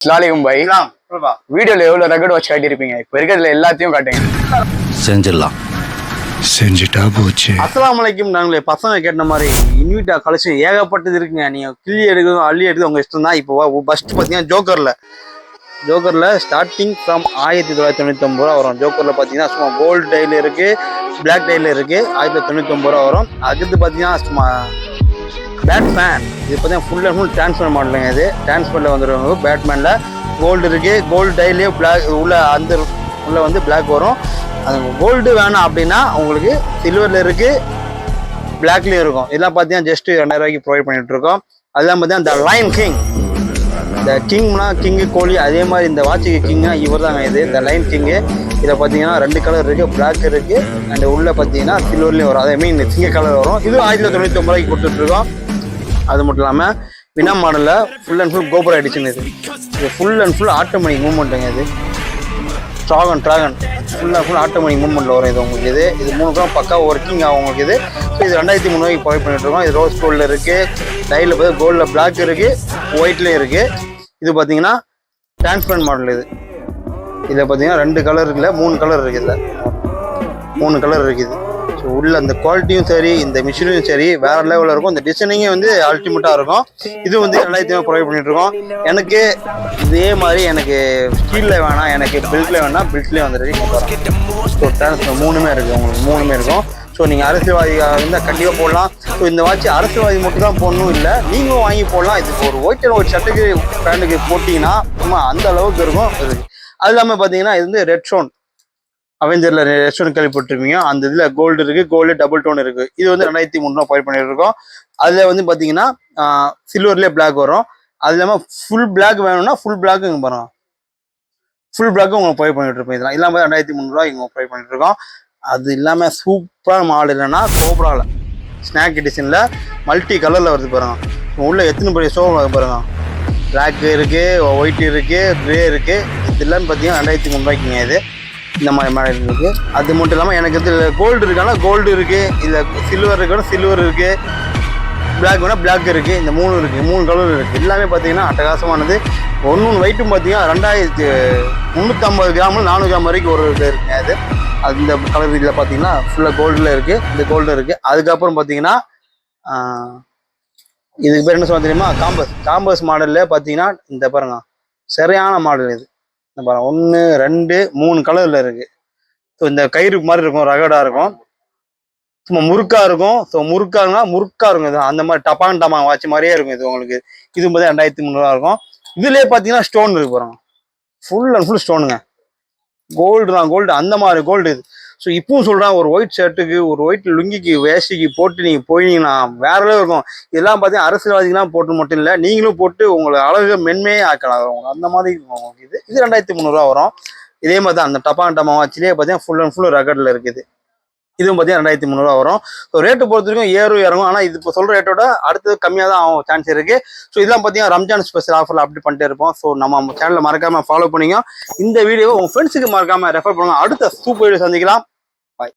ஸ்லாலிகும் பாய் வீடியோல எவ்வளவு ரெக்கார்ட் வச்சு காட்டியிருப்பீங்க. இப்ப இருக்கிறதுல எல்லாத்தையும் காட்டுங்க. செஞ்சிடலாம். செஞ்சுட்டா போச்சு. அஸ்ஸலாமு அலைக்கும். நாங்களே பசங்க கேட்ட மாதிரி இன்விட்டா கலெக்ஷன் ஏகப்பட்டது இருக்குங்க. நீங்க கிள்ளி எடுக்கணும் அள்ளி எடுத்து உங்க இஷ்டம் தான். இப்போ ஃபர்ஸ்ட் பார்த்தீங்கன்னா ஜோக்கர்ல ஸ்டார்டிங் ஃப்ரம் 1999 ரூபா வரும். ஜோக்கர்ல பார்த்தீங்கன்னா சும்மா கோல்டு டைல இருக்கு, பிளாக் டைல இருக்கு, 1999 ரூபா வரும். அடுத்து பார்த்தீங்கன்னா சும்மா பேட்மேன், இது பார்த்தீங்கன்னா ஃபுல் அண்ட் ஃபுல் டிரான்ஸ்பர் மாடலுங்க. இது டிரான்ஸ்பரில் வந்துடுவாங்க. பேட்மேனில் கோல்டு இருக்கு, கோல்டு டைலே பிளாக் உள்ள அந்த உள்ள வந்து பிளாக் வரும். அது கோல்டு வேணாம் அப்படின்னா உங்களுக்கு சில்வரில் இருக்கு, பிளாக்லேயும் இருக்கும். இதெல்லாம் பார்த்தீங்கன்னா ஜஸ்ட் 2000 ரூபாய்க்கு ப்ரொவைட் பண்ணிட்டு இருக்கோம். அதெல்லாம் பார்த்தீங்கன்னா இந்த லைன் கிங், இந்த கிங்னா கிங்கு கோழி, அதே மாதிரி இந்த வாட்சுக்கு கிங்னா இவர் தாங்க. இது இந்த லைன் கிங்கு. இதில் பார்த்தீங்கன்னா 2 கலர் இருக்கு, பிளாக் இருக்கு அண்ட் உள்ள பார்த்தீங்கன்னா சில்வர்லேயும் வரும். அதே மீன் சிங்க கலர் வரும். இது 1999 ரூபாய்க்கு கொடுத்துட்டு இருக்கோம். அது மட்டும் இல்லாமல் வினா மாடலில் ஃபுல் அண்ட் ஃபுல் கோபுர எடிஷன். இது ஃபுல் அண்ட் ஃபுல் ஆட்டோமேட்டிக் மூவ்மெண்ட்டுங்க. இது dragon full and full automatic மூவ்மெண்ட்டில் வரும். இது உங்களுக்கு இது 3 கிராம் பக்கா ஒர்க்கிங் ஆகும் உங்களுக்கு. இது ஸோ இது 2300 ரூபாய்க்கு ப்ரொவைட் பண்ணிட்டு இருக்கோம். இது ரோஸ் கோல்டில் இருக்குது, டைலில் பார்த்தா கோல்டில் பிளாக் இருக்குது, ஒயிட்லேயும் இருக்குது. இது பார்த்தீங்கன்னா டிரான்ஸ்பரண்ட் மாடல். இதில் பார்த்தீங்கன்னா 2 கலர் இருக்குல்ல, 3 கலர் இருக்குது. இதில் 3 கலர் இருக்குது. ஸோ உள்ள அந்த குவாலிட்டியும் சரி, இந்த மிஷினும் சரி வேற லெவலில் இருக்கும். இந்த டிசைனிங்கும் வந்து அல்டிமேட்டாக இருக்கும். இது வந்து 2000 ப்ரொவைட் பண்ணிட்டு இருக்கோம். எனக்கு இதே மாதிரி எனக்கு ஸ்டீலில் வேணாம், எனக்கு பெல்ட்டில் வேணாம், பெல்ட்லேயே வந்துருக்கு. ஸோ டிரான்ஸ்பர் 3மே இருக்குது உங்களுக்கு, 3மே இருக்கும். ஸோ நீங்கள் அரசியல்வாதியாக இருந்தால் கண்டிப்பாக போடலாம். ஸோ இந்த வாட்ச் அரசியல்வாதி மட்டும் தான் போடணும் இல்லை, நீங்களும் வாங்கி போடலாம். இது ஒரு ஒயிட் அண்ட் ஒயிட் ஷர்ட்டுக்கு பேண்ட்டுக்கு போட்டிங்கன்னா சும்மா அந்த அளவுக்கு இருக்கும். அது இல்லாமல் பார்த்தீங்கன்னா இது வந்து ரெட் ஸ்டோன், அவெஞ்சரில் ரெட் ஸ்டோன் கேள்விப்பட்டிருப்பீங்க. அந்த இதில் கோல்டு இருக்குது, கோல்டு டபுள் டோன் இருக்குது. இது வந்து 2300 ரூபா ப்ரொவைட் பண்ணிட்டு இருக்கோம். அதில் வந்து பார்த்தீங்கன்னா சில்வர்லேயே பிளாக் வரும். அது இல்லாமல் ஃபுல் பிளாக் வேணும்னா ஃபுல் பிளாக்கு இங்கே பாருங்க, ஃபுல் பிளாக்கும் உங்களுக்கு ப்ரொவைட் பண்ணிட்டு இருப்போம். இதெல்லாம் இல்லாமல் 2300 ரூபா இங்கே ப்ரொவைட் பண்ணிட்டு இருக்கோம். அது இல்லாமல் சூப்பரான மாடல் இல்லைன்னா கோப்ராவில் ஸ்நாக் எடிஷனில் மல்டி கலரில் வருது பாருங்க. உள்ள எத்தனை பெரிய ஷோ பாருங்க, பிளாக் இருக்குது, ஒயிட் இருக்குது, க்ரே இருக்குது. இது எல்லாமே பார்த்தீங்கன்னா 2300 ரூபாய்க்குங்க. இது இந்த மாதிரி மாடல் இருக்குது. அது மட்டும் இல்லாமல் எனக்கு வந்து கோல்டு இருக்கானா கோல்டு இருக்குது, இல்லை சில்வர் இருக்குன்னா சில்வர் இருக்குது, பிளாக் வேணால் பிளாக் இருக்குது. இந்த 3 இருக்குது, 3 கலர் இருக்குது. எல்லாமே பார்த்தீங்கன்னா அட்டகாசமானது. ஒன்று வெயிட்டும் பார்த்தீங்கன்னா 2350 கிராமில் 400 கிராம் வரைக்கும் ஒரு இது இருக்குங்க. அது இந்த கலர் இதில் பார்த்தீங்கன்னா ஃபுல்லாக கோல்டில் இருக்குது, இந்த கோல்டு இருக்குது. அதுக்கப்புறம் பார்த்தீங்கன்னா இதுக்கு பேர் என்ன சொல்ல தெரியுமா, காம்பஸ் மாடலில் பார்த்தீங்கன்னா இந்த பாருங்க சரியான மாடல். இது இந்த பாருங்க 1 2 3 கலரில் இருக்குது. ஸோ இந்த கயிறு மாதிரி இருக்கும், ரகடாக இருக்கும், சும்மா முறுக்கா இருக்கும். ஸோ முறுக்கா இருக்கும். இது அந்த மாதிரி டப்பான் வாட்ச் மாதிரியே இருக்கும். இது உங்களுக்கு இது பார்த்தா 2300 ரூபா இருக்கும். இதுலேயே பார்த்தீங்கன்னா ஸ்டோன் இருக்கு பாருங்க, ஃபுல் அண்ட் ஃபுல் ஸ்டோனுங்க. கோல்டு தான், கோல்டு அந்த மாதிரி கோல்டு இது. ஸோ இப்பவும் சொல்கிறேன், ஒரு ஒயிட் ஷர்ட்டுக்கு, ஒரு ஒயிட் லுங்கிக்கு, வேஷ்டிக்கு போட்டு நீங்கள் போயிட்டீங்கன்னா வேற அளவு இருக்கும். இதெல்லாம் பார்த்தீங்கன்னா அரசியல்வாதிகளாம் போட்டு மட்டும் இல்லை, நீங்களும் போட்டு உங்களை அழகு மென்மையே ஆக்கலாம். அந்த மாதிரி இருக்கும் உங்களுக்கு. இது 2300 ரூபா வரும். இதே மாதிரி தான் அந்த டப்பா வாட்சிலே பார்த்தீங்கன்னா ஃபுல் அண்ட் ஃபுல் ரகடில் இருக்குது. இதுவும் பார்த்தீங்கன்னா 2300 ரூபா வரும். ஸோ ரேட்டு பொறுத்த வரைக்கும் ஏறும் இறங்கும். ஆனால் இது இப்போ சொல்கிற ரேட்டோட அடுத்தது கம்மியாக தான் ஆகும் சான்ஸ் இருக்குது. ஸோ இதெல்லாம் பார்த்தீங்கன்னா ரம்ஜான் ஸ்பெஷல் ஆஃபரில் அப்படி பண்ணிட்டே இருப்போம். ஸோ நம்ம சேனலில் மறக்காமல் ஃபாலோ பண்ணிங்க. இந்த வீடியோவை உங்கள் ஃப்ரெண்ட்ஸுக்கு மறக்காமல் ரெஃபர் பண்ணுங்க. அடுத்த சூப்பர் வீடியோ சந்திக்கலாம்.